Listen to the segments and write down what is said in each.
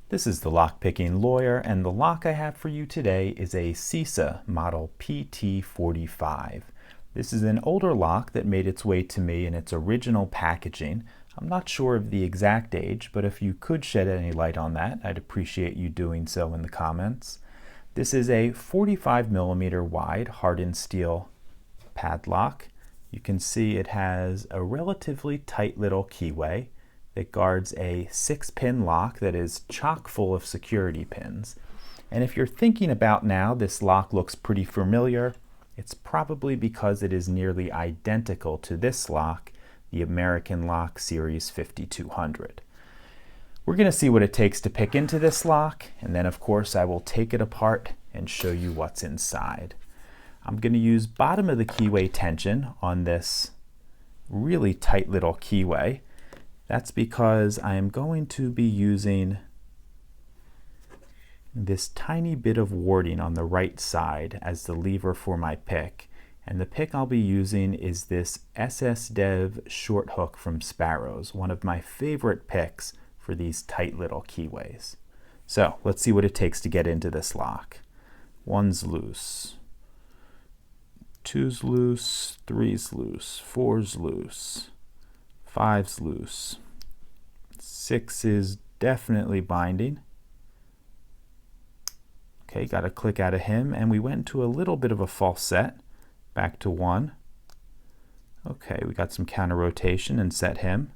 This is the Lockpicking Lawyer, and the lock I have for you today is a Cisa model PT-45. This is an older lock that made its way to me in its original packaging. I'm not sure of the exact age, but if you could shed any light on that, I'd appreciate you doing so in the comments. This is a 45mm wide hardened steel padlock. You can see it has a relatively tight little keyway that guards a 6-pin lock that is chock full of security pins. And if you're thinking about now this lock looks pretty familiar, it's probably because it is nearly identical to this lock, the American Lock Series 5200. We're going to see what it takes to pick into this lock, and then of course I will take it apart and show you what's inside. I'm going to use bottom of the keyway tension on this really tight little keyway. That's because I am going to be using this tiny bit of warding on the right side as the lever for my pick. And the pick I'll be using is this SS Dev short hook from Sparrows, one of my favorite picks for these tight little keyways. So let's see what it takes to get into this lock. 1's loose, 2's loose, 3's loose, 4's loose, 5's loose, 6 is definitely binding. Okay, got a click out of him, and we went to a little bit of a false set, back to 1. Okay, we got some counter rotation and set him.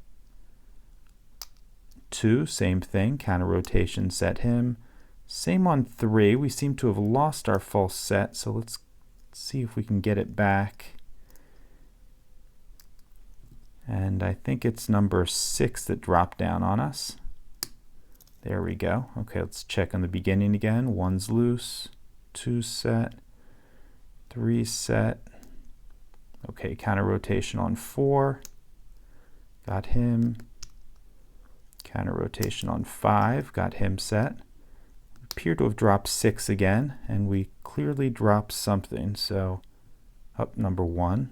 2, same thing, counter rotation, set him. Same on 3, we seem to have lost our false set, so let's see if we can get it back. And I think it's number 6 that dropped down on us. There we go. Okay, let's check on the beginning again. 1's loose, 2's set, 3's set. Okay, counter rotation on 4. Got him. Counter rotation on 5. Got him set. We appear to have dropped 6 again, and we clearly dropped something. So up number 1.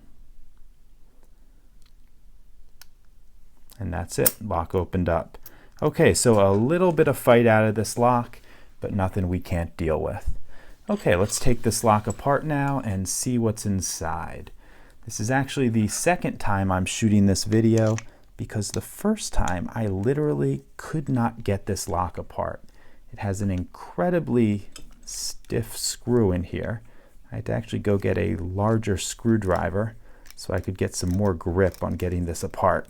And that's it, lock opened up. Okay, so a little bit of fight out of this lock, but nothing we can't deal with. Okay, let's take this lock apart now and see what's inside. This is actually the second time I'm shooting this video because the first time I literally could not get this lock apart. It has an incredibly stiff screw in here. I had to actually go get a larger screwdriver so I could get some more grip on getting this apart.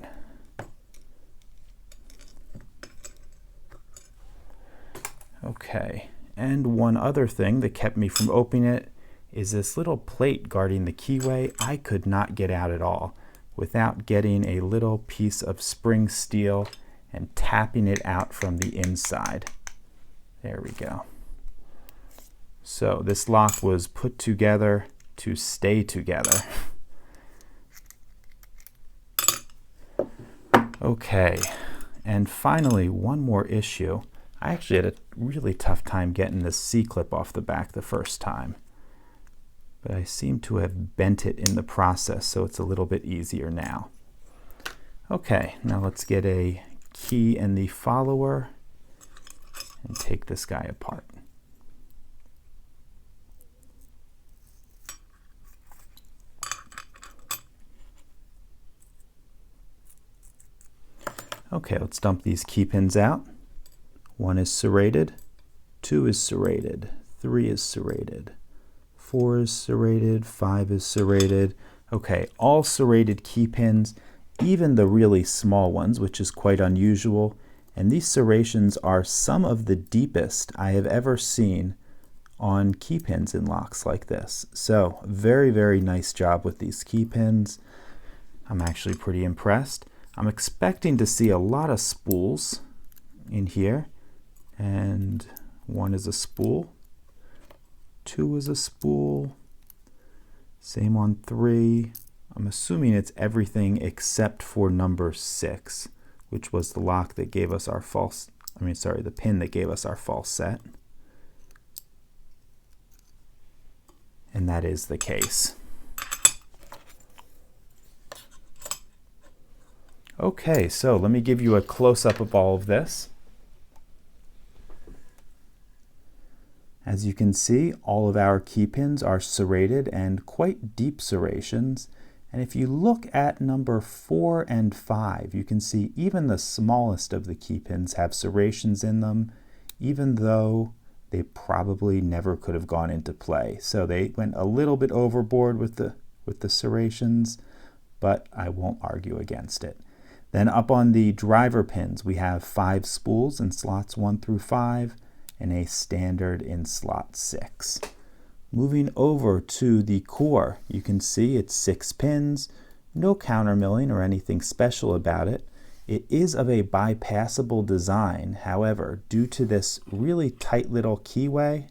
Okay, and one other thing that kept me from opening it is this little plate guarding the keyway. I could not get out at all without getting a little piece of spring steel and tapping it out from the inside. There we go. So this lock was put together to stay together. Okay, and finally one more issue. I actually had a really tough time getting this C-clip off the back the first time, but I seem to have bent it in the process, so it's a little bit easier now. Okay, now let's get a key and the follower and take this guy apart. Okay, let's dump these key pins out. 1 is serrated, 2 is serrated, 3 is serrated, 4 is serrated, 5 is serrated. Okay, all serrated key pins, even the really small ones, which is quite unusual. And these serrations are some of the deepest I have ever seen on key pins in locks like this. So very, very nice job with these key pins. I'm actually pretty impressed. I'm expecting to see a lot of spools in here. And 1 is a spool, 2 is a spool, same on 3. I'm assuming it's everything except for number 6, which was the lock that gave us our the pin that gave us our false set. And that is the case. Okay, so let me give you a close-up of all of this. As you can see, all of our key pins are serrated and quite deep serrations. And if you look at number 4 and 5, you can see even the smallest of the key pins have serrations in them, even though they probably never could have gone into play. So they went a little bit overboard with the serrations, but I won't argue against it. Then up on the driver pins, we have 5 spools in slots 1 through 5 and a standard in slot 6. Moving over to the core, you can see it's 6 pins, no countermilling or anything special about it. It is of a bypassable design. However, due to this really tight little keyway,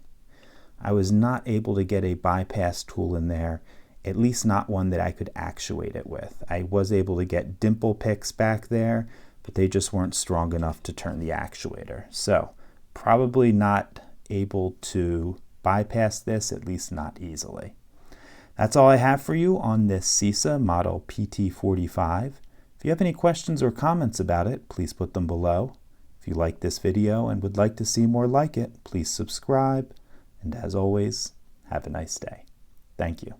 I was not able to get a bypass tool in there, at least not one that I could actuate it with. I was able to get dimple picks back there, but they just weren't strong enough to turn the actuator. So probably not able to bypass this, at least not easily. That's all I have for you on this Cisa model PT-45. If you have any questions or comments about it, please put them below. If you like this video and would like to see more like it, please subscribe. And as always, have a nice day. Thank you.